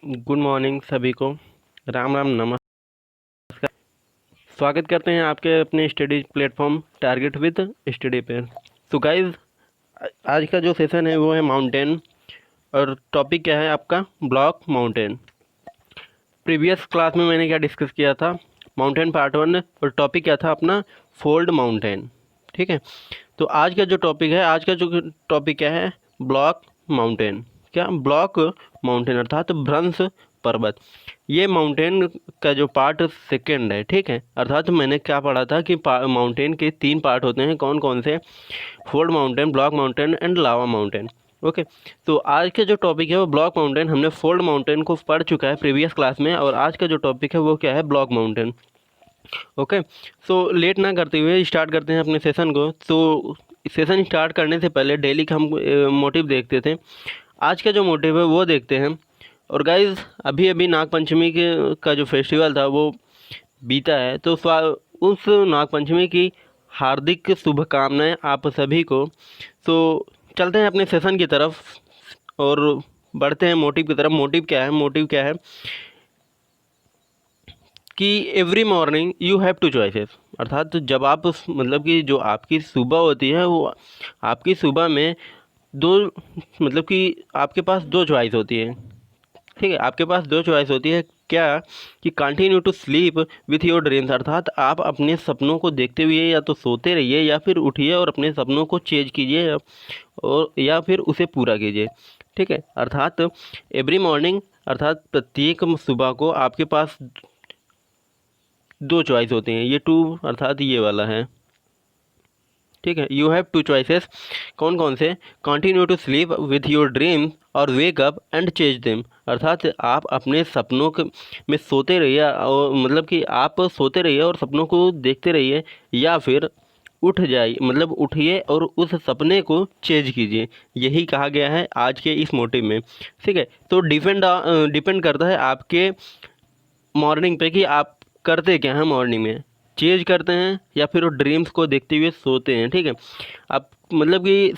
Good morning सभी को। राम राम नमस्कार। स्वागत करते हैं आपके अपने study platform target with study पे। तो गाइस, आज का जो सेशन है वो है माउंटेन, और टॉपिक क्या है आपका? Block mountain. प्रीवियस क्लास में मैंने क्या डिस्कस किया था? माउंटेन पार्ट 1, और टॉपिक क्या था अपना? Fold mountain. ठीक है। तो आज का जो टॉपिक है, आज का जो टॉपिक क्या है? Block mountain. क्या? ब्लॉक माउंटेन अर्थात भ्रंश पर्वत। ये माउंटेन का जो पार्ट सेकंड है। ठीक है। अर्थात मैंने क्या पढ़ा था कि माउंटेन के 3 पार्ट होते हैं। कौन कौन से? Fold mountain, block mountain and lava mountain. Okay. तो आज के जो टॉपिक है वो ब्लॉक माउंटेन। हमने फोल्ड माउंटेन को पढ़ चुका है प्रीवियस क्लास में, और आज का जो टॉपिक है वो क्या है? Block mountain. Okay. So let ना करते हुए स्टार्ट करते हैं अपने सेशन को। तो सेशन स्टार्ट करने से पहले डेली का हम मोटिव देखते थे। आज का जो मोटिव है वो देखते हैं। और गाइज, अभी अभी नागपंचमी के का जो फेस्टिवल था वो बीता है। तो उस नागपंचमी की हार्दिक शुभकामनाएं आप सभी को। तो चलते हैं अपने सेशन की तरफ और बढ़ते हैं मोटिव की तरफ। मोटिव क्या है? मोटिव क्या है कि every morning you have two choices. अर्थात जब आप मतलब कि जो आपकी सुबह होती है वो आपकी सुबह में दो, मतलब कि आपके पास 2 चॉइस होती है। ठीक है। आपके पास 2 चॉइस होती है। क्या? कि continue to sleep with your dreams. अर्थात आप अपने सपनों को देखते हुए या तो सोते रहिए, या फिर उठिए और अपने सपनों को चेज कीजिए, और या फिर उसे पूरा कीजिए। ठीक है। अर्थात एवरी मॉर्निंग, अर्थात प्रत्येक सुबह को आपके पास 2 चॉइस होते हैं। ये 2 अर्थात ये वाला है। ठीक है। You have 2 choices. कौन कौन से? Continue to sleep with your dream और wake up and chase them. अर्थात आप अपने सपनों में सोते रहिए, और मतलब कि आप सोते रहिए और सपनों को देखते रहिए, या फिर उठ जाइए, मतलब उठिए और उस सपने को चेज कीजिए। यही कहा गया है आज के इस मोटिव में। ठीक है। तो डिपेंड करता है आपके मॉर्निंग पे कि आप करते क्या हैं मॉर्निंग में। चेज करते हैं या फिर वो ड्रीम्स को देखते हुए सोते हैं। ठीक है। आप मतलब कि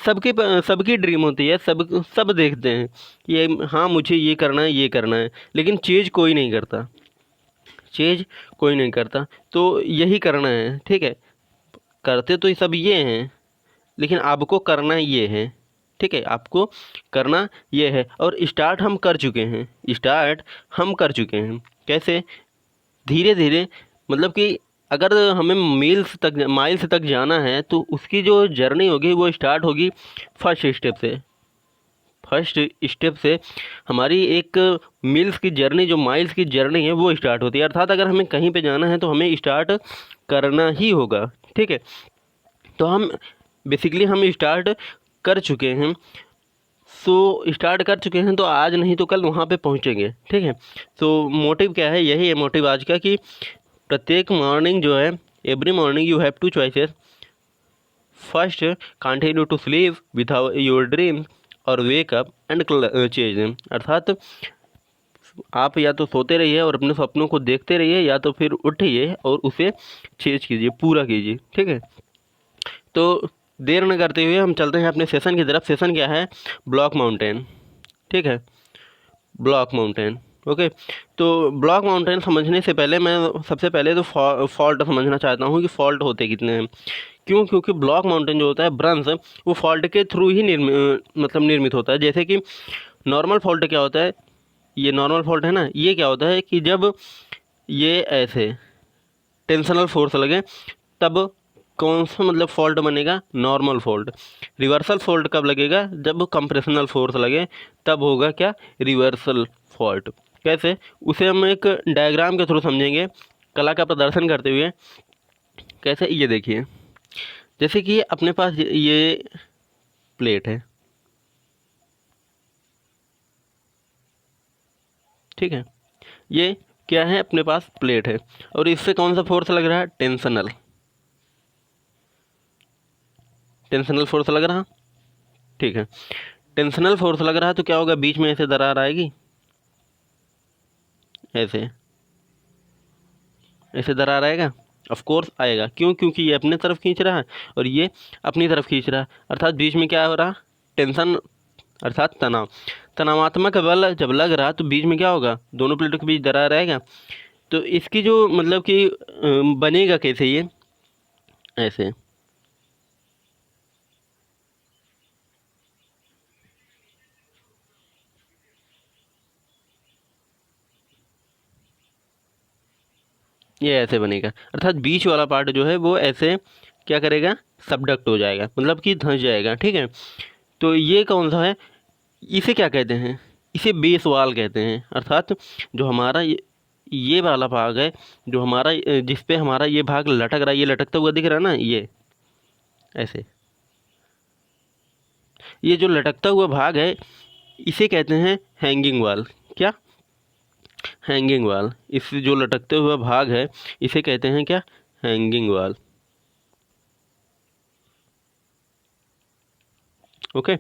सबकी ड्रीम होती है, सब देखते हैं कि हाँ मुझे ये करना है, ये करना है, लेकिन चेज कोई नहीं करता। चेज कोई नहीं करता। तो यही करना है। ठीक है। करते तो सब ये हैं, लेकिन आपको करना ये है। ठीक है। आपको करना ये है, और स्टार्ट हम कर चुके हैं। स्टार्ट हम कर चुके हैं। कैसे? धीरे धीरे। मतलब कि अगर हमें माइल्स तक जाना है तो उसकी जो जर्नी होगी वो स्टार्ट होगी फर्स्ट स्टेप से। फर्स्ट स्टेप से हमारी एक मील्स की जर्नी, जो माइल्स की जर्नी है वो स्टार्ट होती है। अर्थात अगर हमें कहीं पे जाना है तो हमें स्टार्ट करना ही होगा। ठीक है। तो हम बेसिकली हम स्टार्ट कर चुके हैं। स्टार्ट कर चुके हैं तो आज नहीं तो कल वहाँ पे पहुँचेंगे। ठीक है। तो मोटिव क्या है? यही है मोटिव आज का, कि प्रत्येक मॉर्निंग जो है, every morning you have 2 choices. First, continue to sleep with your dream और wake up and change them. अर्थात आप या तो सोते रहिए और अपने सपनों को देखते रहिए, या तो फिर उठिए और उसे चेंज कीजिए, पूरा कीजिए। ठीक है। तो देर न करते हुए हम चलते हैं अपने सेशन की तरफ। सेशन क्या है? Block mountain. ठीक है। Block mountain. ओके। तो ब्लॉक माउंटेन समझने से पहले मैं सबसे पहले तो फॉल्ट समझना चाहता हूँ कि फॉल्ट होते कितने हैं। क्यों? क्योंकि ब्लॉक माउंटेन जो होता है ब्रंश, वो फॉल्ट के थ्रू ही निर्मित होता है। जैसे कि नॉर्मल फॉल्ट क्या होता है? ये नॉर्मल फॉल्ट है ना, ये क्या होता है कि जब ये ऐसे टेंशनल फोर्स लगे तब कौन सा मतलब फॉल्ट बनेगा? Normal fault. रिवर्सल फॉल्ट कब लगेगा? जब कंप्रेशनल फोर्स लगे तब होगा क्या? Reversal fault. कैसे? उसे हम एक डायग्राम के थ्रू समझेंगे, कला का प्रदर्शन करते हुए। कैसे? ये देखिए, जैसे कि अपने पास ये प्लेट है। ठीक है। ये क्या है? अपने पास प्लेट है, और इससे कौन सा फोर्स लग रहा है? टेंशनल। टेंशनल फोर्स लग रहा। ठीक है। टेंशनल फोर्स लग रहा है तो क्या होगा? बीच में ऐसे दरार आएगी, ऐसे ऐसे दरार आएगा। ऑफ कोर्स आएगा। क्यों? क्योंकि ये अपने तरफ खींच रहा है और ये अपनी तरफ खींच रहा है। अर्थात बीच में क्या हो रहा? टेंशन, अर्थात तनाव। तनावात्मक बल जब लग रहा तो बीच में क्या होगा, दोनों प्लेटों के बीच दरार रहेगा। तो इसकी जो मतलब कि बनेगा कैसे ये, ऐसे ये ऐसे बनेगा, अर्थात बीच वाला पार्ट जो है वो ऐसे क्या करेगा, सबडक्ट हो जाएगा, मतलब कि धंस जाएगा। ठीक है, तो ये कौन सा है, इसे क्या कहते हैं, इसे बेस वाल कहते हैं। अर्थात जो हमारा ये वाला भाग है, जो हमारा जिस पे हमारा ये भाग लटक रहा है, ये लटकता हुआ दिख रहा है ना, ये ऐसे, ये जो लटकता हुआ भाग है इसे कहते हैं हैंगिंग वाल। क्या, हैंगिंग वाल। इस जो लटकते हुआ भाग है इसे कहते हैं क्या, हैंगिंग वाल। ओके,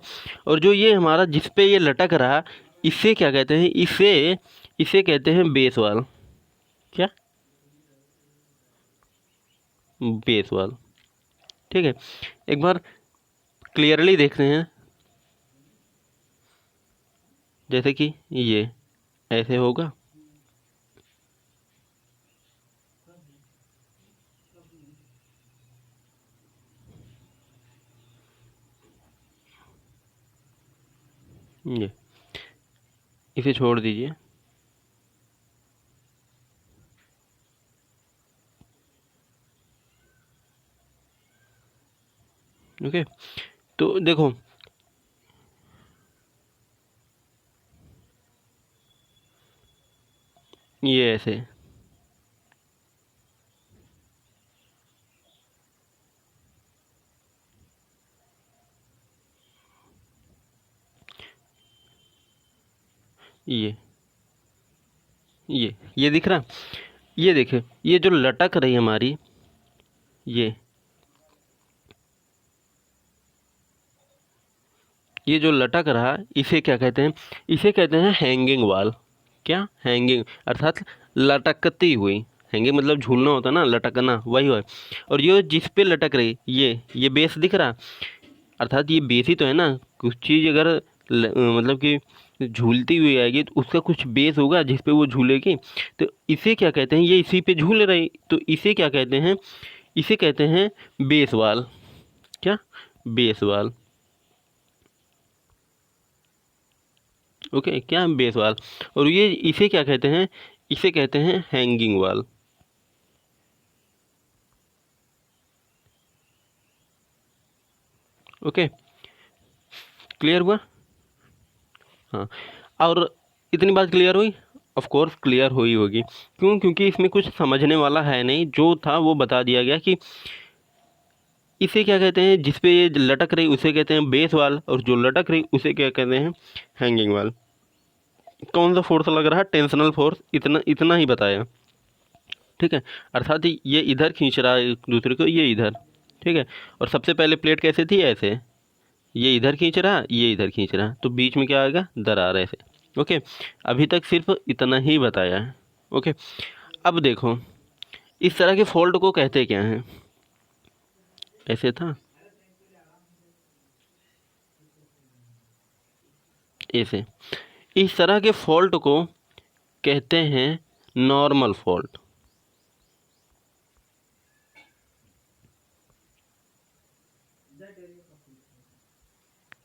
और जो ये हमारा जिस पे ये लटक रहा इसे क्या कहते हैं, इसे इसे कहते हैं बेस वाल। क्या, बेस वाल। ठीक है, एक बार क्लियरली देखते हैं, जैसे कि ये ऐसे होगा, ये इसे छोड़ दीजिए। ओके, तो देखो ये ऐसे, ये ये दिख रहा, ये देखिए, ये जो लटक रही हमारी, ये जो लटक रहा इसे क्या कहते हैं, इसे कहते हैं हैंगिंग वाल। क्या, हैंगिंग अर्थात लटकती हुई, हैंगिंग मतलब झूलना होता है ना, लटकना वही है। और ये जिस पे लटक रही ये बेस दिख रहा, अर्थात ये बेस ही तो है ना, कुछ चीज़ अगर मतलब कि झूलती हुई आएगी तो उसका कुछ बेस होगा जिस पे वो झूलेगी, तो इसे क्या कहते हैं, ये इसी पे झूल रही तो इसे क्या कहते हैं, इसे कहते हैं बेस वाल। क्या, बेस वाल। ओके, क्या, बेस वाल। और ये इसे क्या कहते हैं, इसे कहते हैं हैंगिंग वाल। ओके, क्लियर हुआ। हाँ, और इतनी बात क्लियर हुई, ऑफ कोर्स क्लियर हुई होगी। क्यों, क्योंकि इसमें कुछ समझने वाला है नहीं, जो था वो बता दिया गया कि इसे क्या कहते हैं, जिस पे ये लटक रही उसे कहते हैं बेस वाल, और जो लटक रही उसे क्या कहते हैं, हैंगिंग वाल। कौन सा फोर्स लग रहा है, टेंशनल फोर्स, इतना इतना ही बताया। ठीक है, अर्थात ये इधर खींच रहा है एक दूसरे को, ये इधर। ठीक है, और सबसे पहले प्लेट कैसे थी, ऐसे, ये इधर खींच रहा, ये इधर खींच रहा, तो बीच में क्या आएगा, दरार ऐसे। ओके, अभी तक सिर्फ इतना ही बताया है। ओके, अब देखो इस तरह के फॉल्ट को कहते क्या हैं, ऐसे था, ऐसे, इस तरह के फॉल्ट को कहते हैं नॉर्मल फॉल्ट।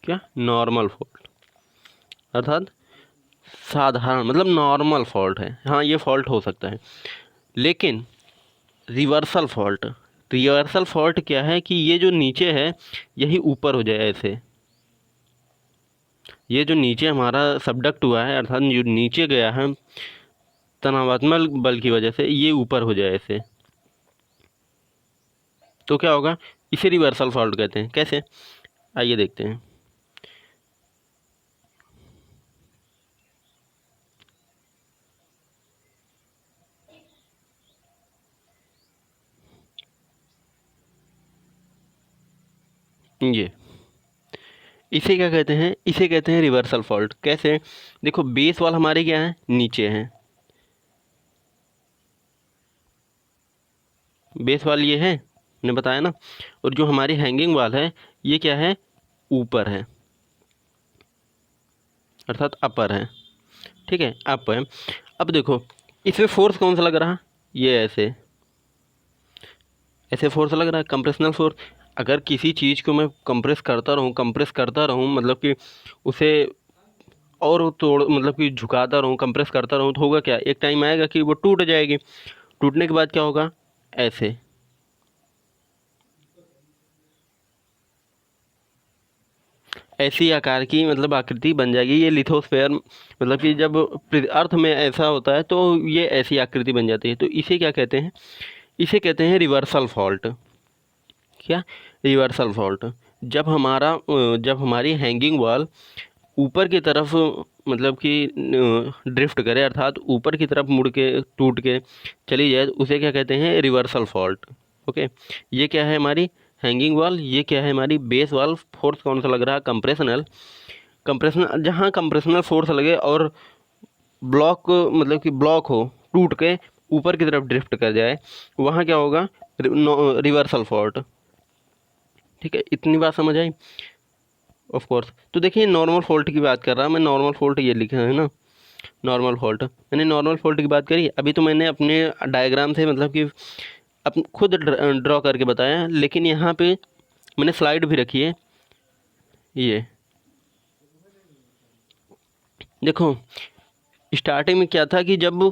क्या, नॉर्मल फॉल्ट अर्थात साधारण, मतलब नॉर्मल फॉल्ट है, हाँ ये फॉल्ट हो सकता है। लेकिन रिवर्सल फॉल्ट, रिवर्सल फॉल्ट क्या है कि ये जो नीचे है यही ऊपर हो जाए ऐसे, ये जो नीचे हमारा सबडक्ट हुआ है अर्थात जो नीचे गया है तनावात्मक बल की वजह से, ये ऊपर हो जाए ऐसे, तो क्या होगा, इसे रिवर्सल फॉल्ट कहते हैं। कैसे, आइए देखते हैं। ये इसे क्या कहते हैं, इसे कहते हैं रिवर्सल फॉल्ट। कैसे, देखो बेस वाल हमारे क्या है, नीचे है, बेस वाल ये है, मैंने बताया ना, और जो हमारी हैंगिंग वाल है ये क्या है, ऊपर है। अर्थात अपर है, ठीक है, अप है। अब देखो इसमें फोर्स कौन सा लग रहा, ये ऐसे ऐसे फोर्स लग रहा है, कंप्रेशनल फोर्स। अगर किसी चीज़ को मैं कंप्रेस करता रहूँ मतलब कि उसे और तोड़ मतलब कि झुकाता रहूँ, कंप्रेस करता रहूँ, तो होगा क्या, एक टाइम आएगा कि वो टूट जाएगी। टूटने के बाद क्या होगा, ऐसे ऐसी आकार की मतलब आकृति बन जाएगी, ये लिथोस्फेयर। मतलब कि जब अर्थ में ऐसा होता है तो ये ऐसी आकृति बन जाती है। तो इसे क्या कहते हैं, इसे कहते हैं रिवर्सल फॉल्ट। क्या, रिवर्सल फॉल्ट। जब हमारी हैंगिंग वॉल ऊपर की तरफ मतलब कि ड्रिफ्ट करे, अर्थात ऊपर की तरफ मुड़ के टूट के चली जाए, तो उसे क्या कहते हैं, रिवर्सल फॉल्ट। ओके, ये क्या है हमारी हैंगिंग वॉल, ये क्या है हमारी बेस वॉल। फोर्स कौन सा लग रहा है, कंप्रेशनल। कंप्रेशनल, जहाँ कंप्रेशनल फोर्स लगे और ब्लॉक मतलब कि ब्लॉक हो, टूट के ऊपर की तरफ ड्रिफ्ट कर जाए, वहाँ क्या होगा, रिवर्सल फॉल्ट। ठीक है, इतनी बात समझ आई। ऑफ कोर्स, तो देखिए नॉर्मल फॉल्ट की बात कर रहा मैं, नॉर्मल फॉल्ट ये लिखा है ना, नॉर्मल फॉल्ट। मैंने नॉर्मल फॉल्ट की बात करी, अभी तो मैंने अपने डायग्राम से मतलब कि खुद ड्रॉ करके बताया, लेकिन यहाँ पे मैंने स्लाइड भी रखी है। ये देखो, स्टार्टिंग में क्या था कि जब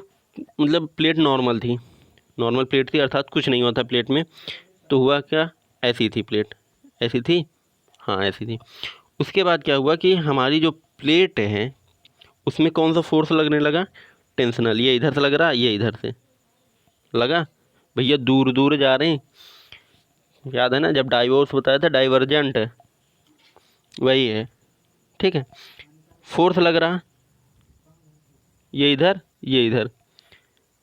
मतलब प्लेट नॉर्मल थी, नॉर्मल प्लेट थी, अर्थात कुछ नहीं हुआ था प्लेट में, तो हुआ क्या, ऐसी थी प्लेट, ऐसी थी, हाँ ऐसी थी। उसके बाद क्या हुआ कि हमारी जो प्लेट है उसमें कौन सा फोर्स लगने लगा, टेंशनल। ये इधर से लग रहा, ये इधर से लगा, भैया दूर दूर जा रहे हैं। याद है ना जब डाइवोर्स बताया था, डाइवर्जेंट वही है, ठीक है। फोर्स लग रहा, ये इधर, ये इधर,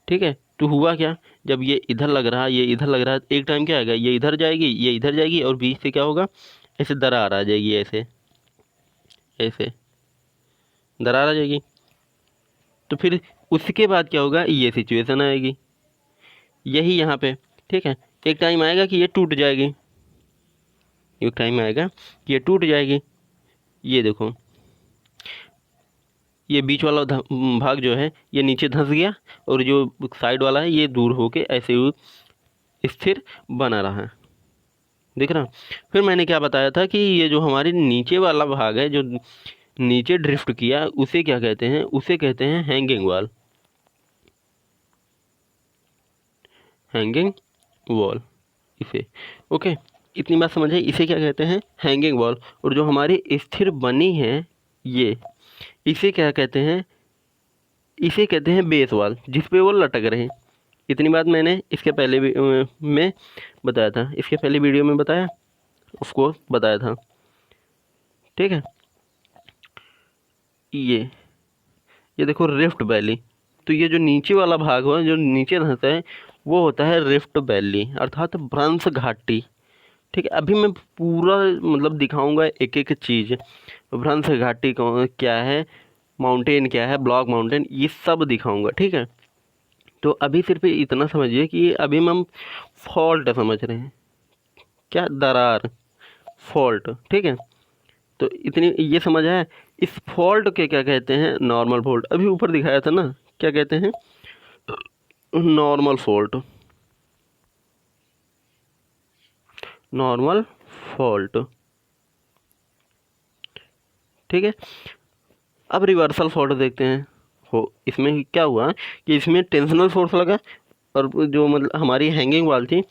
ठीक है। तो हुआ क्या, जब ये इधर लग रहा, ये इधर लग रहा, एक टाइम क्या आएगा, ये इधर जाएगी, ये इधर जाएगी, और बीच से क्या होगा, ऐसे दरार आ जाएगी, ऐसे ऐसे दरार आ जाएगी। तो फिर उसके बाद क्या होगा, ये सिचुएशन आएगी, यही यहाँ पे, ठीक है। एक टाइम आएगा कि ये टूट जाएगी, एक टाइम आएगा कि ये टूट जाएगी। ये देखो, ये बीच वाला भाग जो है ये नीचे धंस गया, और जो साइड वाला है ये दूर होके ऐसे ही स्थिर बना रहा है, दिख रहा। फिर मैंने क्या बताया था कि ये जो हमारे नीचे वाला भाग है जो नीचे ड्रिफ्ट किया, उसे क्या कहते हैं, उसे कहते हैं हैंगिंग वॉल, हैंगिंग वॉल इसे। ओके, इतनी बात समझ आई, इसे क्या कहते हैं, हैंगिंग वॉल। और जो हमारी स्थिर बनी है ये, इसे क्या कहते हैं, इसे कहते हैं बेस वॉल, जिस पे वो लटक रहे हैं। इतनी बात मैंने इसके पहले भी में बताया था, इसके पहले वीडियो में बताया, ऑफ कोर्स बताया था, ठीक है। ये देखो रिफ्ट वैली, तो ये जो नीचे वाला भाग हो जो नीचे रहता है वो होता है रिफ्ट वैली, अर्थात भ्रंश घाटी। ठीक है, अभी मैं पूरा मतलब दिखाऊंगा एक एक चीज़, भ्रंश घाटी कौन क्या है, माउंटेन क्या है, ब्लॉक माउंटेन, ये सब दिखाऊंगा, ठीक है। तो अभी सिर्फ इतना समझिए कि अभी हम फॉल्ट समझ रहे हैं, क्या, दरार, फॉल्ट, ठीक है। तो इतनी ये समझ आया। इस फॉल्ट के क्या कहते हैं, नॉर्मल फॉल्ट, अभी ऊपर दिखाया था ना, क्या कहते हैं, नॉर्मल फॉल्ट, नॉर्मल फॉल्ट, ठीक है। अब रिवर्सल फॉल्ट देखते हैं। हो इसमें क्या हुआ कि इसमें टेंशनल फोर्स लगा, और जो मतलब हमारी हैंगिंग वाल थी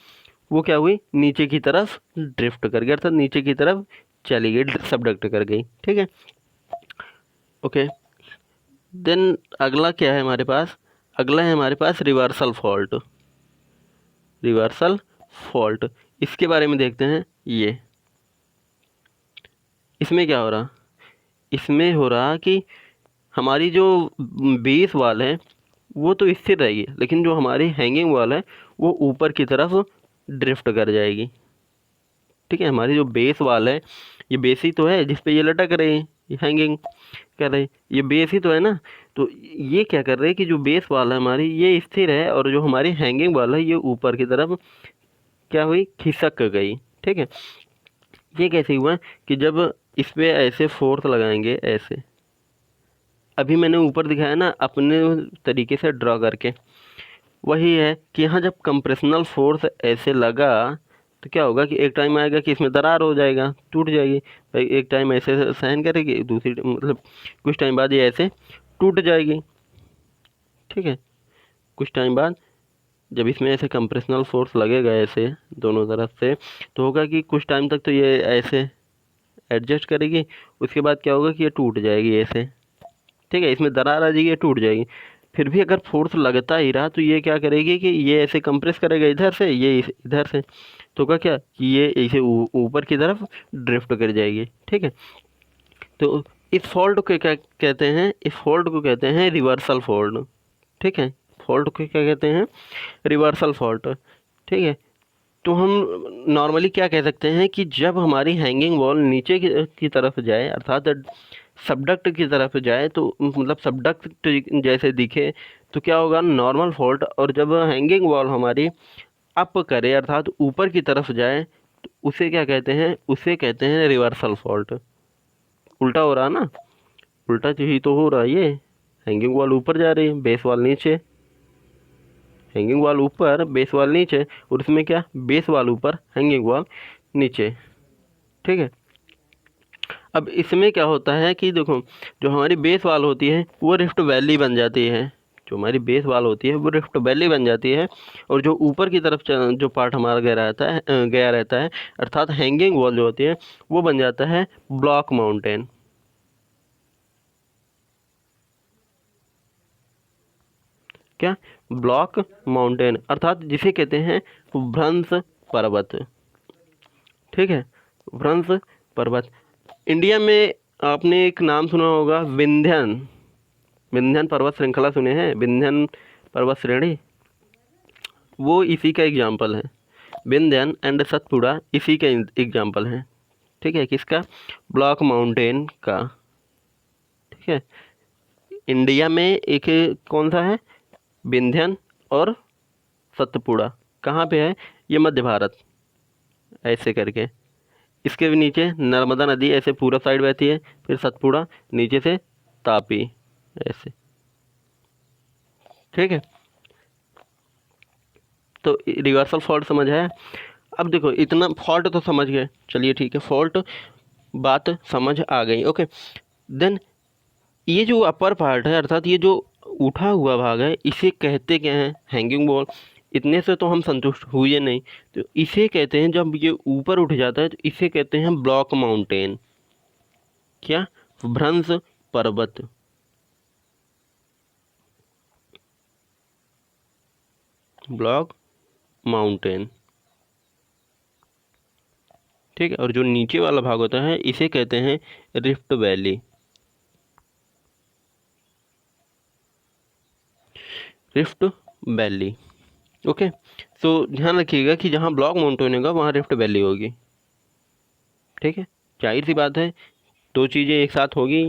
वो क्या हुई, नीचे की तरफ ड्रिफ्ट कर गया, अर्थात नीचे की तरफ चली गई, सबडक्ट कर गई, ठीक है। ओके, देन अगला क्या है हमारे पास, अगला है हमारे पास रिवर्सल फॉल्ट, रिवर्सल फॉल्ट। इसके बारे में देखते हैं। ये इसमें क्या हो रहा, इसमें हो रहा कि हमारी जो बेस वाल है वो तो स्थिर रहेगी, लेकिन जो हमारी हैंगिंग वाल है वो ऊपर की तरफ ड्रिफ्ट कर जाएगी, ठीक है। हमारी जो बेस वाल है, ये बेस ही तो है जिस पे ये लटक रहे हैं, ये हैंगिंग कर रहे हैं, ये बेस ही तो है ना। तो ये क्या कर रहे हैं कि जो बेस वाल है हमारी ये स्थिर है, और जो हमारी हैंगिंग वाल है ये ऊपर की तरफ क्या हुई, खिसक गई, ठीक है। ये कैसे हुआ कि जब इस पे ऐसे फोर्स लगाएंगे, ऐसे अभी मैंने ऊपर दिखाया ना अपने तरीके से ड्रॉ करके, वही है कि यहाँ जब कंप्रेशनल फोर्स ऐसे लगा तो क्या होगा कि एक टाइम आएगा कि इसमें दरार हो जाएगा, टूट जाएगी भाई। एक टाइम ऐसे सहन करेगी, दूसरी मतलब कुछ टाइम बाद ये ऐसे टूट जाएगी। ठीक है, कुछ टाइम बाद जब इसमें ऐसे कंप्रेशनल फोर्स लगेगा ऐसे दोनों तरफ से, तो होगा कि कुछ टाइम तक तो ये ऐसे एडजस्ट करेगी, उसके बाद क्या होगा कि ये टूट जाएगी ऐसे। ठीक है, इसमें दरार आ जाएगी, ये टूट जाएगी। फिर भी अगर फोर्स लगता ही रहा तो ये क्या करेगी कि ये ऐसे कंप्रेस करेगा इधर से, ये इधर से, तो का क्या कि ये ऐसे ऊपर की तरफ ड्रिफ्ट कर जाएगी। ठीक है, तो इस फॉल्ट को क्या कहते हैं, इस फॉल्ट को कहते हैं रिवर्सल फॉल्ट। ठीक है, फॉल्ट को क्या कहते हैं, रिवर्सल फॉल्ट। ठीक है, तो हम नॉर्मली क्या कह सकते हैं कि जब हमारी हैंगिंग वॉल नीचे की तरफ जाए, अर्थात सबडक्ट की तरफ जाए, तो मतलब सबडक्ट जैसे दिखे तो क्या होगा, नॉर्मल फॉल्ट। और जब हैंगिंग वॉल हमारी अप करे अर्थात ऊपर की तरफ जाए, तो उसे क्या कहते हैं, उसे कहते हैं रिवर्सल फॉल्ट। उल्टा हो रहा ना, उल्टा ही तो हो रहा है ये। हैंगिंग वॉल ऊपर जा रही है, बेस वॉल नीचे, हैंगिंग वॉल ऊपर बेस वॉल नीचे, और इसमें क्या, बेस वॉल ऊपर हैंगिंग वॉल नीचे। ठीक है, अब इसमें क्या होता है कि देखो, जो हमारी बेस वॉल होती है वो रिफ्ट वैली बन जाती है, जो हमारी बेस वॉल होती है वो रिफ्ट वैली बन जाती है। और जो ऊपर की तरफ जो पार्ट हमारा गया रहता है अर्थात हैंगिंग वॉल जो होती है वो बन जाता है ब्लॉक माउंटेन। क्या, ब्लॉक माउंटेन, अर्थात जिसे कहते हैं भ्रंश पर्वत। ठीक है, भ्रंश पर्वत। इंडिया में आपने एक नाम सुना होगा, विंध्यन, विंध्यन पर्वत श्रृंखला सुने हैं, विंध्यन पर्वत श्रेणी, वो इसी का एग्जाम्पल है। विंध्यन एंड सतपुड़ा इसी का एग्जाम्पल है। ठीक है, किसका, ब्लॉक माउंटेन का। ठीक है, इंडिया में एक कौन सा है, विंध्यन और सतपुड़ा, कहाँ पे है, ये मध्य भारत ऐसे करके। इसके भी नीचे नर्मदा नदी ऐसे पूरा साइड बहती है, फिर सतपुड़ा, नीचे से तापी ऐसे। ठीक है, तो रिवर्सल फॉल्ट समझ है। अब देखो, इतना फॉल्ट तो समझ गए, चलिए ठीक है, फॉल्ट बात समझ आ गई। ओके, देन ये जो अपर पार्ट है अर्थात ये जो उठा हुआ भाग है, इसे कहते क्या हैं, हैंगिंग वॉल। इतने से तो हम संतुष्ट हुए नहीं, तो इसे कहते हैं, जब ये ऊपर उठ जाता है तो इसे कहते हैं ब्लॉक माउंटेन। क्या, भ्रंश पर्वत। Block mountain. ठीक है, और जो नीचे वाला भाग होता है इसे कहते हैं rift valley. Rift valley. Okay, तो ध्यान रखिएगा कि जहाँ ब्लॉक माउंटेन होगा वहाँ रिफ्ट वैली होगी। ठीक है, जाहिर सी बात है, दो चीज़ें एक साथ होगी,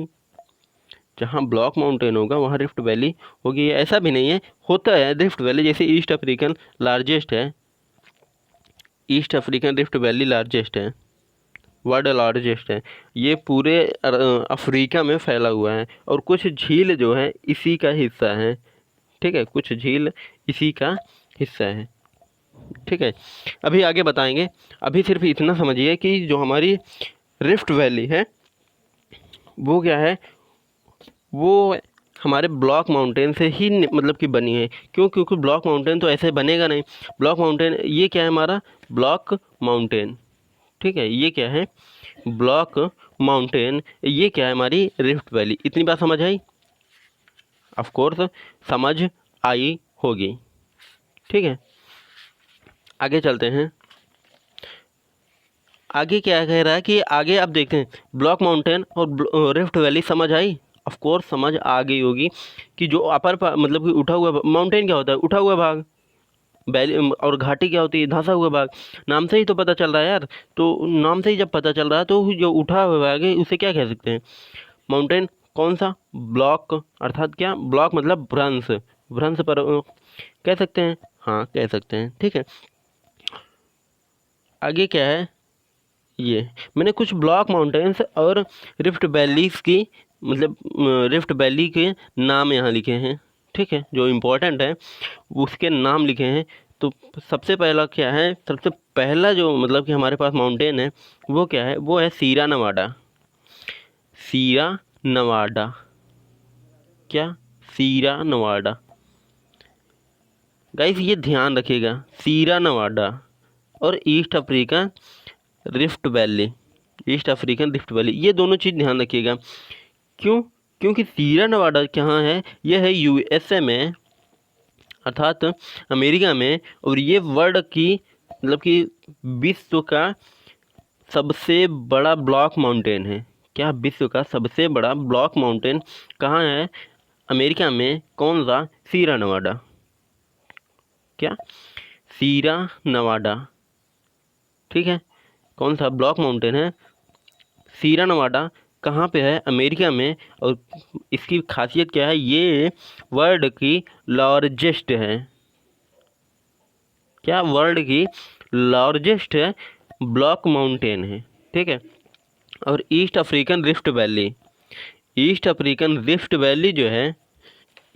जहाँ ब्लॉक माउंटेन होगा वहाँ रिफ्ट वैली होगी। ऐसा भी नहीं है, होता है रिफ्ट वैली, जैसे ईस्ट अफ्रीकन लार्जेस्ट है, east African rift valley largest है, वर्ल्ड लार्जेस्ट है, ये पूरे अफ्रीका में फैला हुआ है। और कुछ झील जो है इसी का हिस्सा है। ठीक है, कुछ झील इसी का हिस्सा है। ठीक है, अभी आगे बताएंगे, अभी सिर्फ इतना समझिए कि जो हमारी रिफ्ट वैली है वो क्या है, वो हमारे ब्लॉक माउंटेन से ही मतलब कि बनी है। क्यों, क्योंकि ब्लॉक माउंटेन तो ऐसे बनेगा नहीं। ब्लॉक माउंटेन ये क्या है, हमारा ब्लॉक माउंटेन। ठीक है, ये क्या है, ब्लॉक माउंटेन, ये क्या है, हमारी रिफ्ट वैली। इतनी बात समझ आई, ऑफ कोर्स समझ आई होगी। ठीक है, आगे चलते हैं। आगे क्या कह रहा है कि आगे आप देखते हैं, ब्लॉक माउंटेन और रिफ्ट वैली समझ आई, ऑफ कोर्स समझ आ गई होगी कि जो मतलब कि उठा हुआ माउंटेन क्या होता है, उठा हुआ भाग, वैली, और घाटी क्या होती है, धंसा हुआ भाग। नाम से ही तो पता चल रहा है यार, तो नाम से ही जब पता चल रहा है तो जो उठा हुआ भाग है उसे क्या कह सकते हैं, माउंटेन। कौन सा, ब्लॉक, अर्थात क्या, ब्लॉक मतलब भ्रंश, भ्रंश पर कह सकते हैं, हाँ कह सकते हैं। ठीक है, आगे क्या है, ये मैंने कुछ ब्लॉक माउंटेन्स और रिफ्ट वैलीज की मतलब रिफ्ट वैली के नाम यहाँ लिखे हैं, ठीक है, जो इम्पोर्टेंट है उसके नाम लिखे हैं। तो सबसे पहला क्या है, सबसे पहला जो मतलब कि हमारे पास माउंटेन है वो क्या है, वो है सीरा नवाडा। सीरा नवाडा, क्या, सीरा नवाडा। गाइस ये ध्यान रखिएगा, सीरा नवाडा और east African rift valley, east African rift valley, ये दोनों चीज़ ध्यान रखिएगा। क्यों? क्योंकि सीरा नवाडा कहाँ है, यह है यूएसए में, अर्थात अमेरिका में, और ये वर्ल्ड की मतलब कि विश्व का सबसे बड़ा ब्लॉक माउंटेन है। क्या, विश्व का सबसे बड़ा ब्लॉक माउंटेन कहाँ है, अमेरिका में। कौन सा? सीरा नवाडा। क्या? सीरा नवाडा, ठीक है। कौन सा ब्लॉक माउंटेन है? सीरा नवाडा। कहाँ पे है? अमेरिका में। और इसकी खासियत क्या है, ये वर्ल्ड की लार्जेस्ट है। क्या? वर्ल्ड की लार्जेस्ट ब्लॉक माउंटेन है, ठीक है। और east African rift valley, east African rift valley जो है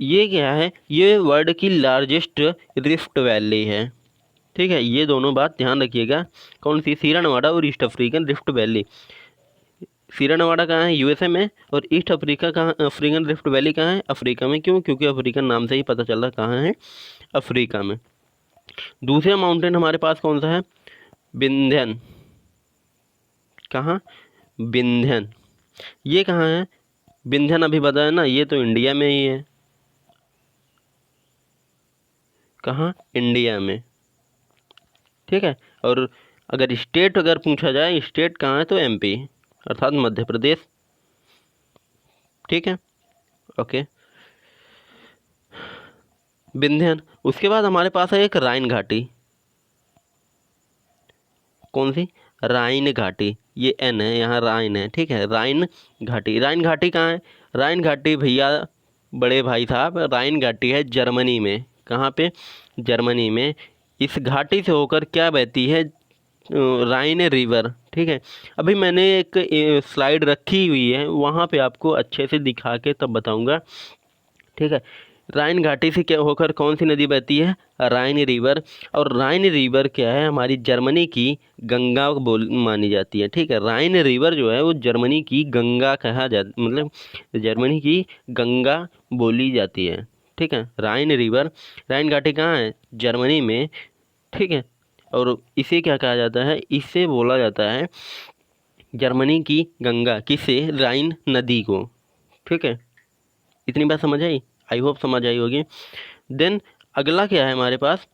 ये क्या है, ये वर्ल्ड की लार्जेस्ट रिफ्ट वैली है, ठीक है। ये दोनों बात ध्यान रखिएगा। कौन सी? सीरा नवाडा और ईस्ट अफ्रीकन रिफ्ट वैली। सीरा नवाडा कहाँ है? यूएसए में। और ईस्ट अफ्रीका कहाँ, अफ्रीकन रिफ्ट वैली कहाँ है? अफ्रीका में। क्यों? क्योंकि अफ्रीकन नाम से ही पता चल रहा कहाँ है, अफ्रीका में। दूसरा माउंटेन हमारे पास कौन सा है? विंध्यन। कहाँ? विंध्यन। ये कहाँ है? विंध्यन अभी बताया ना, ये तो इंडिया में ही है। कहाँ? इंडिया में, ठीक है। और अगर स्टेट अगर पूछा जाए, स्टेट कहाँ है, तो एमपी, अर्थात मध्य प्रदेश, ठीक है। ओके, विंध्यन। उसके बाद हमारे पास है एक राइन घाटी। कौन सी? राइन घाटी। ये एन है, यहाँ राइन है, ठीक है। राइन घाटी, राइन घाटी कहाँ है? राइन घाटी भैया, बड़े भाई साहब, राइन घाटी है जर्मनी में। कहाँ पे? जर्मनी में। इस घाटी से होकर क्या बहती है? राइन रिवर, ठीक है। अभी मैंने एक स्लाइड रखी हुई है, वहाँ पे आपको अच्छे से दिखा के तब बताऊँगा, ठीक है। राइन घाटी से क्या होकर कौन सी नदी बहती है? राइन रिवर। और राइन रिवर क्या है, हमारी जर्मनी की गंगा बोल मानी जाती है, ठीक है। राइन रिवर जो है वो जर्मनी की गंगा कहा जा, मतलब जर्मनी की गंगा बोली जाती है, ठीक है। राइन रिवर, राइन घाटी कहाँ है? जर्मनी में, ठीक है। और इसे क्या कहा जाता है? इसे बोला जाता है जर्मनी की गंगा, किसे? राइन नदी को, ठीक है। इतनी बात समझ आई? आई होप समझ आई होगी। देन अगला क्या है हमारे पास?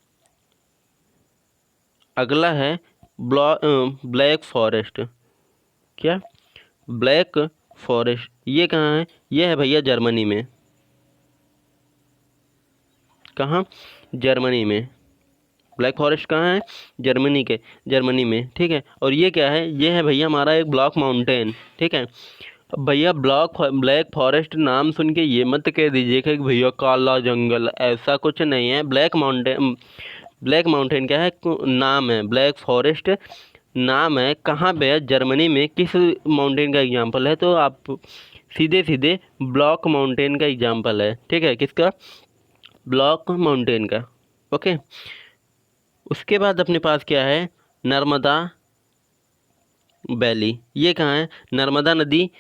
अगला है ब्लैक फॉरेस्ट। क्या? Black forest. ये कहाँ है? ये है भैया जर्मनी में। कहाँ? जर्मनी में। ब्लैक फॉरेस्ट कहाँ है? जर्मनी में, ठीक है। और ये क्या है? ये है भैया हमारा एक ब्लॉक माउंटेन, ठीक है। अब भैया ब्लैक फॉरेस्ट नाम सुन के ये मत कह दीजिएगा कि भैया काला जंगल, ऐसा कुछ नहीं है। ब्लैक माउंटेन क्या है? नाम है। ब्लैक फॉरेस्ट नाम है। कहाँ पे है? जर्मनी में। किस माउंटेन का एग्जाम्पल है? तो आप सीधे सीधे ब्लॉक माउंटेन का एग्जाम्पल है, ठीक है। किसका? ब्लॉक माउंटेन का, ओके। उसके बाद अपने पास क्या है? नर्मदा वैली। ये कहाँ है? नर्मदा नदी।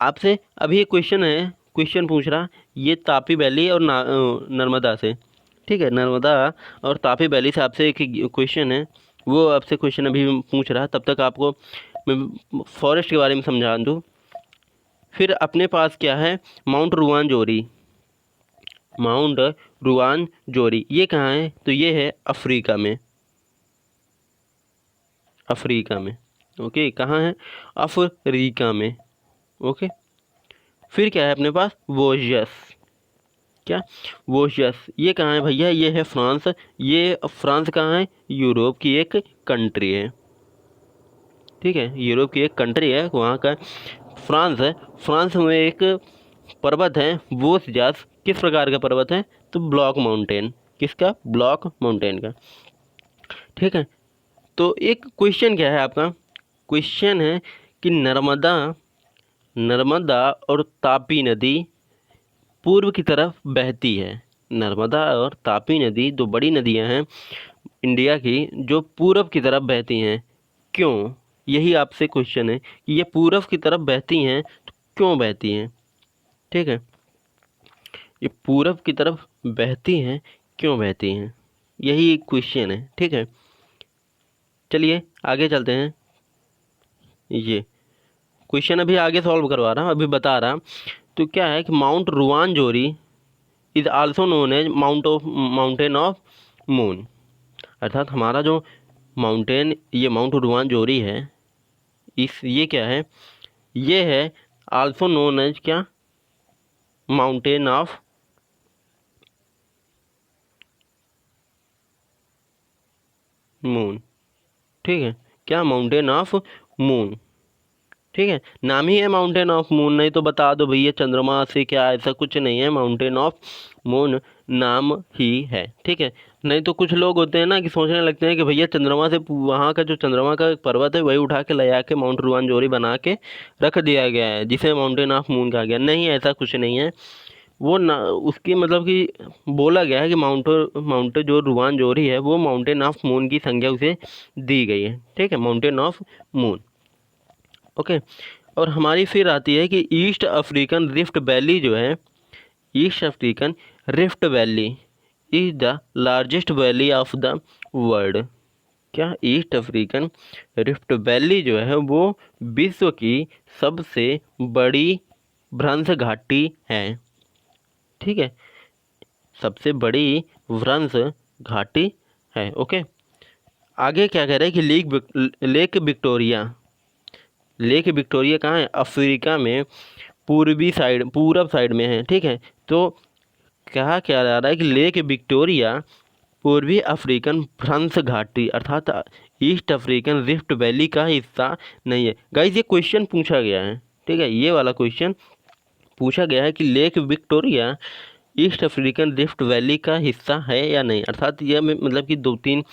आपसे अभी एक क्वेश्चन है, क्वेश्चन पूछ रहा, ये तापी वैली और नर्मदा से, ठीक है। नर्मदा और तापी वैली से आपसे एक क्वेश्चन है, वो आपसे क्वेश्चन अभी पूछ रहा, तब तक आपको मैं फॉरेस्ट के बारे में समझा दूँ। फिर अपने पास क्या है? माउंट रुआन जोरी। माउंट रुआन जोरी ये कहाँ है? तो ये है अफ्रीका में, अफ्रीका में, ओके। कहाँ है? अफ्रीका में, ओके। फिर क्या है अपने पास? वोजियस। क्या? वोशियस। ये कहाँ है भैया? ये है फ्रांस। ये फ्रांस कहाँ है? यूरोप की एक कंट्री है, ठीक है। यूरोप की एक कंट्री है, वहाँ का फ्रांस है। फ्रांस में एक पर्वत है वोशियस। किस प्रकार का पर्वत है? तो ब्लॉक माउंटेन। किसका? ब्लॉक माउंटेन का, ठीक है। तो एक क्वेश्चन क्या है आपका? क्वेश्चन है कि नर्मदा नर्मदा और तापी नदी पूर्व की तरफ बहती है। नर्मदा और तापी नदी दो बड़ी नदियां हैं इंडिया की, जो पूरब की तरफ बहती हैं। क्यों? यही आपसे क्वेश्चन है कि ये पूरब की तरफ बहती हैं तो क्यों बहती हैं। ठीक है, ये पूरब की तरफ बहती हैं, क्यों बहती हैं, यही एक क्वेश्चन है। ठीक है, चलिए आगे चलते हैं। ये क्वेश्चन अभी आगे सॉल्व करवा रहा हूँ, अभी बता रहा। तो क्या है कि Mount Rwenzori is also known as mountain of moon. अर्थात हमारा जो माउंटेन, ये माउंट रुआंजोरी है, ये क्या है, ये है आल्सो नोन एज क्या, माउंटेन ऑफ मून। ठीक है, क्या, माउंटेन ऑफ मून। ठीक है, नाम ही है माउंटेन ऑफ मून, नहीं तो बता दो भैया चंद्रमा से क्या, ऐसा कुछ नहीं है, माउंटेन ऑफ मून नाम ही है। ठीक है, नहीं तो कुछ लोग होते हैं ना कि सोचने लगते हैं कि भैया चंद्रमा से, वहाँ का जो चंद्रमा का पर्वत है वही उठा के ले आके माउंट रुआंजोरी बना के रख दिया गया है, जिसे माउंटेन ऑफ मून कहा गया। नहीं, ऐसा कुछ नहीं है। वो ना, उसकी मतलब कि बोला गया है कि माउंट जो रुआंजोरी है वो माउंटेन ऑफ मून की संज्ञा उसे दी गई है। ठीक है, माउंटेन ऑफ मून। ओके, और हमारी फिर आती है कि ईस्ट अफ्रीकन रिफ्ट वैली जो है, east African rift valley is the largest valley of the world. क्या, ईस्ट अफ्रीकन रिफ्ट वैली जो है वो विश्व की सबसे बड़ी भ्रंश घाटी है। ठीक है, सबसे बड़ी भ्रंश घाटी है। ओके, आगे क्या कह रहे हैं कि लेक विक्टोरिया, लेक विक्टोरिया कहाँ है, अफ्रीका में पूर्वी साइड, पूरब साइड में है। ठीक है, तो कहा क्या जा रहा है कि लेक विक्टोरिया पूर्वी अफ्रीकन भ्रंश घाटी अर्थात ईस्ट अफ्रीकन रिफ्ट वैली का हिस्सा नहीं है। गाइस, ये क्वेश्चन पूछा गया है। ठीक है, ये वाला क्वेश्चन पूछा गया है कि lake Victoria east African rift valley का हिस्सा है या नहीं। अर्थात यह मतलब कि दो तीन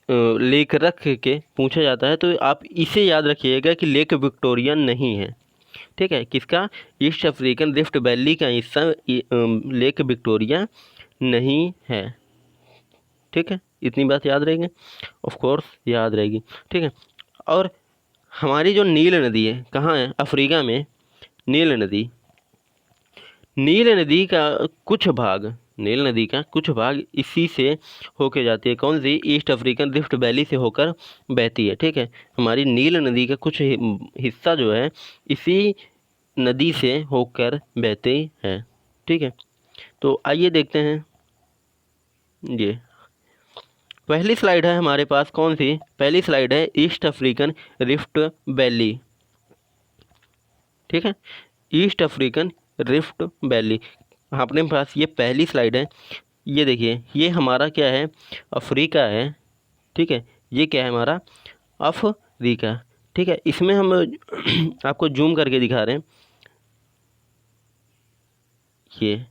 लेक रख के पूछा जाता है, तो आप इसे याद रखिएगा कि लेक विक्टोरिया नहीं है। ठीक है, किसका, ईस्ट अफ्रीकन रिफ्ट वैली का हिस्सा लेक विक्टोरिया नहीं है। ठीक है, इतनी बात याद रहेगी, ऑफ कोर्स याद रहेगी। ठीक है, और हमारी जो नील नदी है कहाँ है, अफ्रीका में। नील नदी, नील नदी का कुछ भाग, नील नदी का कुछ भाग इसी से होके जाती है। कौन सी, ईस्ट अफ्रीकन रिफ्ट वैली से होकर बहती है। ठीक है, हमारी नील नदी का कुछ हिस्सा जो है इसी नदी से होकर बहती है। ठीक है, तो आइए देखते हैं। ये पहली स्लाइड है हमारे पास, कौन सी, पहली स्लाइड है ईस्ट अफ्रीकन रिफ्ट वैली। ठीक है, ईस्ट अफ्रीकन रिफ्ट वैली अपने पास ये पहली स्लाइड है। ये देखिए, ये हमारा क्या है, अफ्रीका है। ठीक है, ये क्या है हमारा, अफ्रीका। ठीक है, इसमें हम आपको जूम करके दिखा रहे हैं। ये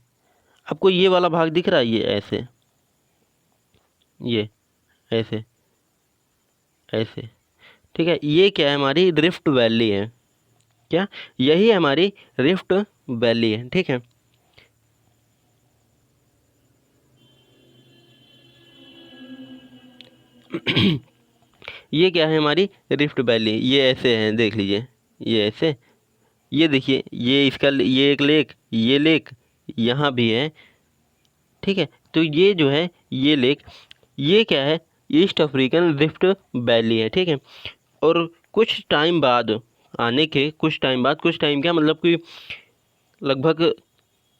आपको ये वाला भाग दिख रहा है, ये ऐसे, ये ऐसे ऐसे। ठीक है, ये क्या है, हमारी रिफ्ट वैली है। क्या, यही हमारी रिफ्ट वैली है। ठीक है, ये क्या है, हमारी रिफ्ट वैली। ये ऐसे है, देख लीजिए, ये ऐसे, ये देखिए, ये इसका, ये एक लेक, ये लेक यहाँ भी है। ठीक है, तो ये जो है ये लेक, ये क्या है, ईस्ट अफ्रीकन रिफ्ट वैली है। ठीक है, और कुछ टाइम बाद, आने के कुछ टाइम बाद, कुछ टाइम क्या मतलब कि लगभग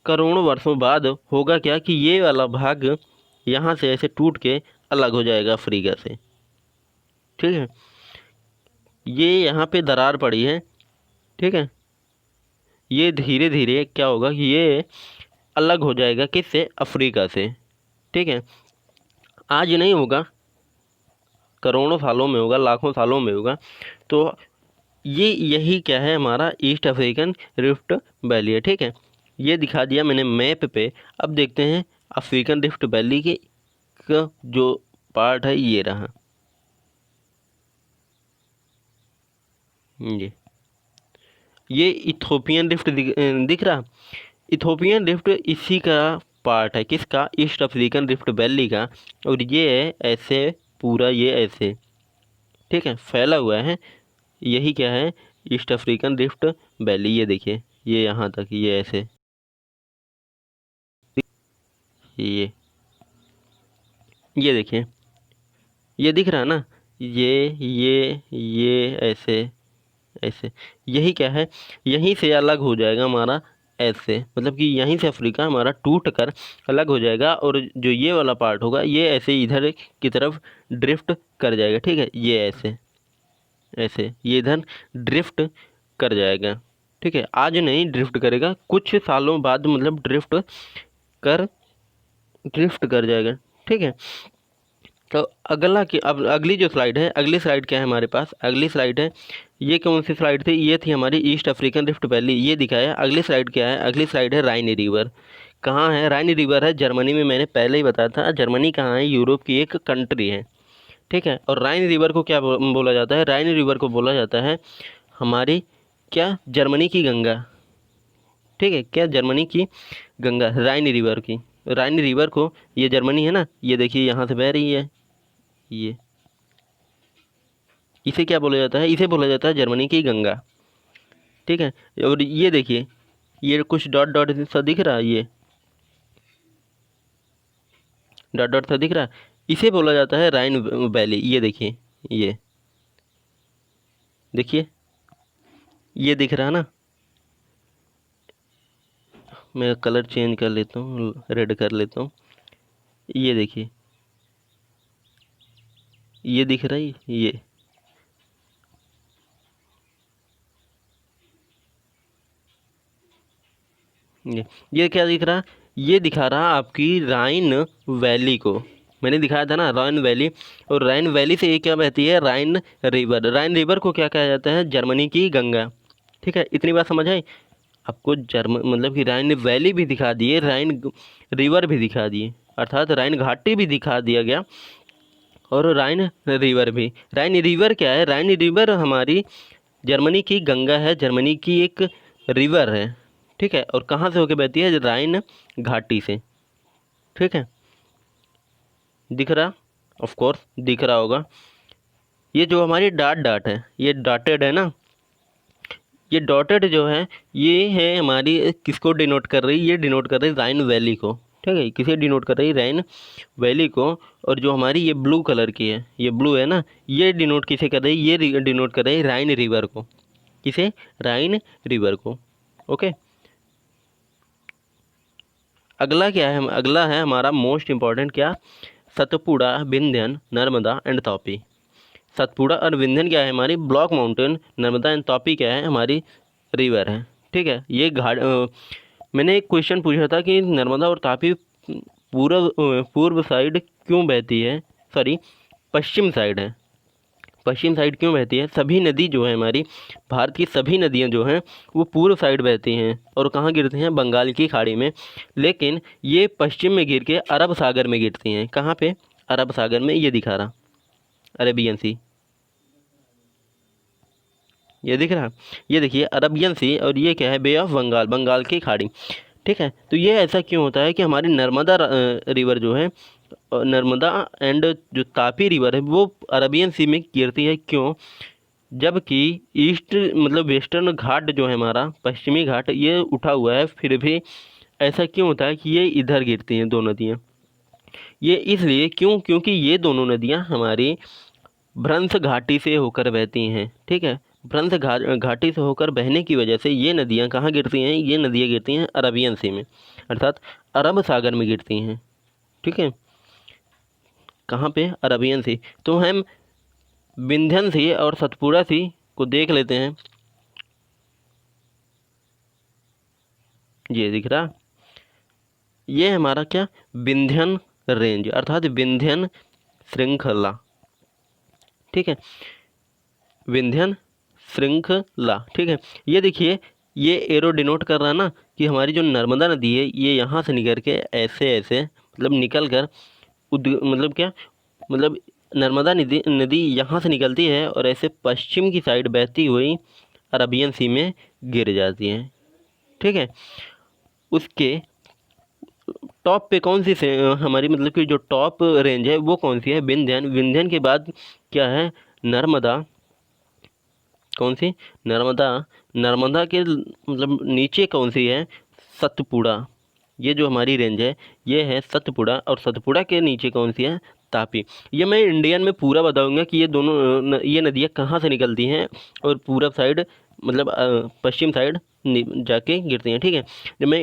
करोड़ों वर्षों बाद होगा क्या कि ये वाला भाग यहाँ से ऐसे टूट के अलग हो जाएगा अफ्रीका से। ठीक है, ये यहाँ पे दरार पड़ी है। ठीक है, ये धीरे धीरे क्या होगा कि ये अलग हो जाएगा, किससे, अफ्रीका से। ठीक है, आज नहीं होगा, करोड़ों सालों में होगा, लाखों सालों में होगा। तो ये यही क्या है, हमारा ईस्ट अफ्रीकन रिफ्ट वैली है। ठीक है, ये दिखा दिया मैंने मैप पे। अब देखते हैं अफ्रीकन रिफ्ट वैली के का जो पार्ट है, ये रहा। ये ये इथोपियन रिफ्ट दिख रहा। इथोपियन रिफ्ट इसी का पार्ट है, किसका, ईस्ट अफ्रीकन रिफ्ट वैली का। और ये है ऐसे पूरा, ये ऐसे, ठीक है, फैला हुआ है। यही क्या है, ईस्ट अफ्रीकन रिफ्ट वैली। ये देखिए, ये यहाँ तक, ये ऐसे, ये देखिए, ये दिख रहा है ना, ये ऐसे ऐसे। यही क्या है, यहीं से अलग हो जाएगा हमारा, ऐसे, मतलब कि यहीं से अफ्रीका हमारा टूट कर अलग हो जाएगा। और जो ये वाला पार्ट होगा ये ऐसे इधर की तरफ ड्रिफ्ट कर जाएगा, ठीक है, ये ऐसे ऐसे, ये इधर ड्रिफ्ट कर जाएगा, ठीक है। आज नहीं ड्रिफ्ट करेगा, कुछ सालों बाद मतलब कर ड्रिफ्ट कर जाएगा, ठीक है। तो अगला की, अब अगली जो स्लाइड है, अगली स्लाइड क्या है हमारे पास, अगली स्लाइड है, ये कौन सी स्लाइड थी, ये थी हमारी ईस्ट अफ्रीकन रिफ्ट वैली, ये दिखाया। अगली स्लाइड क्या है, अगली स्लाइड है राइन रिवर। कहाँ है राइन रिवर, है जर्मनी में, मैंने पहले ही बताया था। जर्मनी कहाँ है, यूरोप की एक कंट्री है, ठीक है। और राइन रिवर को क्या बोला जाता है, राइन रिवर को बोला जाता है हमारी क्या, जर्मनी की गंगा, ठीक है, क्या, जर्मनी की गंगा, राइन रिवर की। राइन रिवर को, ये जर्मनी है ना, ये देखिए यहाँ से बह रही है, ये, इसे क्या बोला जाता है, इसे बोला जाता है जर्मनी की गंगा, ठीक है। और ये देखिए, ये कुछ डॉट डॉट सा दिख रहा है, ये डॉट डॉट सा दिख रहा है, इसे बोला जाता है राइन वैली। ये देखिए, ये देखिए, ये दिख रहा है ना, मैं कलर चेंज कर लेता हूँ, रेड कर लेता हूँ। ये देखिए, ये दिख रहा है, ये क्या दिख रहा, ये दिखा रहा आपकी राइन वैली को। मैंने दिखाया था ना राइन वैली, और राइन वैली से ये क्या बहती है, राइन रिवर। राइन रिवर को क्या कहा जाता है, जर्मनी की गंगा, ठीक है। इतनी बात समझ आई आपको, मतलब कि राइन वैली भी दिखा दिए, राइन रिवर भी दिखा दिए, अर्थात राइन घाटी भी दिखा दिया गया, और राइन रिवर भी। राइन रिवर क्या है, राइन रिवर हमारी जर्मनी की गंगा है, जर्मनी की एक रिवर है, ठीक है। और कहाँ से होके बहती है, राइन घाटी से, ठीक है। दिख रहा, ऑफ कोर्स दिख रहा होगा। ये जो हमारी डॉट डॉट है, ये डॉटेड है ना, ये डॉटेड जो है, ये है हमारी, किसको डिनोट कर रही, ये डिनोट कर रही राइन वैली को, ठीक है, किसे डिनोट कर रही, राइन वैली को। और जो हमारी ये ब्लू कलर की है, ये ब्लू है ना, ये डिनोट किसे कर रही, ये डिनोट कर रही राइन रिवर को, किसे, राइन रिवर को, ओके। अगला क्या है, अगला है हमारा मोस्ट इम्पॉर्टेंट क्या, सतपुड़ा, विंध्यन, नर्मदा एंड तापी। सतपुड़ा और विंध्यन क्या है हमारी block mountain, Narmada and Tapi क्या है हमारी रिवर है, ठीक है। ये मैंने एक क्वेश्चन पूछा था कि नर्मदा और तापी पूर्व साइड क्यों बहती है, सॉरी पश्चिम साइड है, पश्चिम साइड क्यों बहती है। सभी नदी जो है हमारी, भारत की सभी नदियाँ जो हैं वो पूर्व साइड बहती हैं, और कहाँ गिरती हैं, बंगाल की खाड़ी में। लेकिन ये पश्चिम में गिर के अरब सागर में गिरती हैं, कहाँ पे, अरब सागर में, ये दिखा रहा, अरेबियन सी, ये दिख रहा, ये देखिए अरबियन सी। और ये क्या है, बे ऑफ बंगाल, बंगाल की खाड़ी, ठीक है। तो ये ऐसा क्यों होता है कि हमारी नर्मदा रिवर जो है, नर्मदा एंड जो तापी रिवर है वो अरबियन सी में गिरती है, क्यों, जबकि ईस्ट मतलब वेस्टर्न घाट जो है हमारा, पश्चिमी घाट, ये उठा हुआ है, फिर भी ऐसा क्यों होता है कि ये इधर गिरती हैं दो नदियाँ। ये इसलिए क्यों, क्योंकि ये दोनों नदियाँ हमारी भ्रंश घाटी से होकर बहती हैं, ठीक है। भ्रंश घाटी से होकर बहने की वजह से ये नदियाँ कहाँ गिरती हैं, ये नदियाँ गिरती हैं अरबियन सी में, अर्थात अरब सागर में गिरती हैं, ठीक है। कहाँ पे, अरबियन सी। तो हम विंध्यन सी और सतपुड़ा सी को देख लेते हैं, ये दिख रहा, ये हमारा क्या, विंध्यन रेंज, अर्थात विंध्यन श्रृंखला, ठीक है, विंध्यन श्रृंखला, ठीक है। ये देखिए, ये एरो डिनोट कर रहा है ना कि हमारी जो नर्मदा नदी है ये यहाँ से निकल के ऐसे ऐसे, मतलब निकल कर मतलब क्या, मतलब नर्मदा नदी नदी यहाँ से निकलती है और ऐसे पश्चिम की साइड बहती हुई अरबियन सी में गिर जाती हैं। ठीक है, उसके टॉप पे कौन सी से हमारी मतलब कि जो टॉप रेंज है वो कौन सी है? विंध्यन। विंध्यन के बाद क्या है? नर्मदा। कौन सी? नर्मदा। नर्मदा के मतलब नीचे कौन सी है? सतपुड़ा। ये जो हमारी रेंज है ये है सतपुड़ा, और सतपुड़ा के नीचे कौन सी है? तापी। ये मैं इंडियन में पूरा बताऊंगा कि ये दोनों ये नदियाँ कहाँ से निकलती हैं और पूरब साइड मतलब पश्चिम साइड जाके गिरती हैं। ठीक है, जब मैं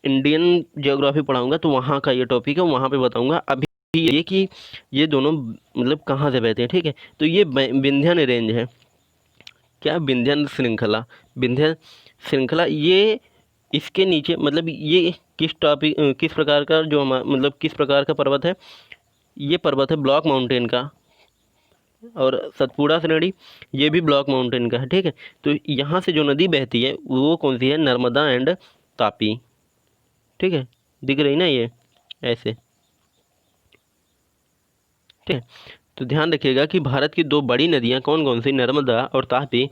इंडियन ज्योग्राफी पढ़ाऊंगा तो वहाँ का ये टॉपिक है, वहाँ पे बताऊंगा। अभी ये कि ये दोनों मतलब कहाँ से बहते हैं। ठीक है, तो ये विंध्यन रेंज है। क्या? विंध्यन श्रृंखला। विंध्यन श्रृंखला ये इसके नीचे मतलब ये किस टॉपिक किस प्रकार का जो मतलब किस प्रकार का पर्वत है? ये पर्वत है ब्लॉक माउंटेन का, और सतपुड़ा श्रेणी ये भी ब्लॉक माउंटेन का है। ठीक है, तो यहाँ से जो नदी बहती है वो कौन सी है? नर्मदा एंड तापी। ठीक है, दिख रही ना ये ऐसे। ठीक है, तो ध्यान रखिएगा कि भारत की दो बड़ी नदियाँ कौन कौन सी? नर्मदा और तापी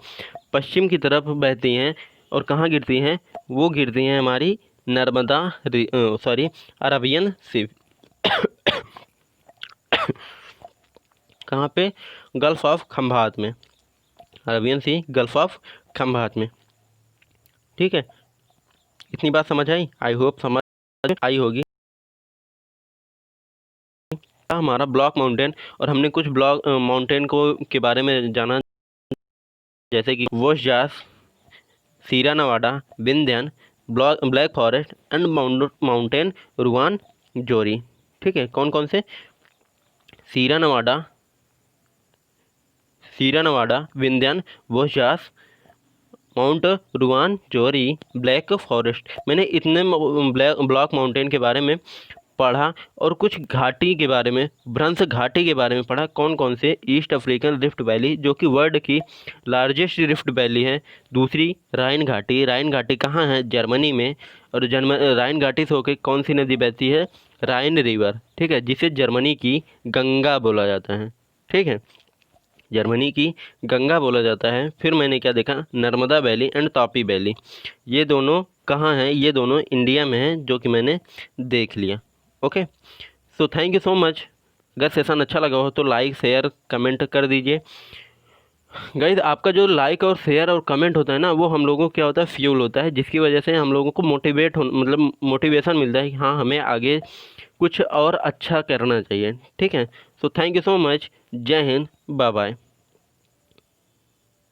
पश्चिम की तरफ बहती हैं और कहाँ गिरती हैं? वो गिरती हैं हमारी नर्मदा सॉरी अरबियन सी। कहाँ पे? गल्फ ऑफ खंभात में। Arabian Sea, gulf of Khambhat में। ठीक है, इतनी बात समझ आई? आई होप समझ आई होगी। हमारा ब्लॉक माउंटेन, और हमने कुछ ब्लॉक माउंटेन को के बारे में जाना, जैसे कि वोशजास, सीरा Nevada, Vindhyan, black forest and mountain Ruan जोरी। ठीक है, कौन कौन से? सीरा नवाडा, विंध्यन, वोशजास, माउंट रुआन जोरी, ब्लैक फॉरेस्ट। मैंने इतने ब्लॉक माउंटेन के बारे में पढ़ा, और कुछ घाटी के बारे में, भ्रंश घाटी के बारे में पढ़ा। कौन कौन से? ईस्ट अफ्रीकन रिफ्ट वैली जो कि वर्ल्ड की लार्जेस्ट रिफ्ट वैली है। दूसरी राइन घाटी। राइन घाटी कहाँ है? जर्मनी में। और राइन घाटी से होकर कौन सी नदी बहती है? राइन रिवर। ठीक है, जिसे जर्मनी की गंगा बोला जाता है। ठीक है, जर्मनी की गंगा बोला जाता है। फिर मैंने क्या देखा? Narmada valley and Tapi valley. ये दोनों कहाँ हैं? ये दोनों इंडिया में हैं, जो कि मैंने देख लिया। Okay, so thank you so much. अगर सेशन अच्छा लगा हो तो लाइक शेयर कमेंट कर दीजिए। गाइस, आपका जो लाइक और शेयर और कमेंट होता है ना, वो हम लोगों को क्या होता है? फ्यूल होता है, जिसकी वजह से हम लोगों को मतलब मोटिवेशन मिलता है कि हाँ, हमें आगे कुछ और अच्छा करना चाहिए। ठीक है, so thank you so much. जय हिंद, बाय बाय।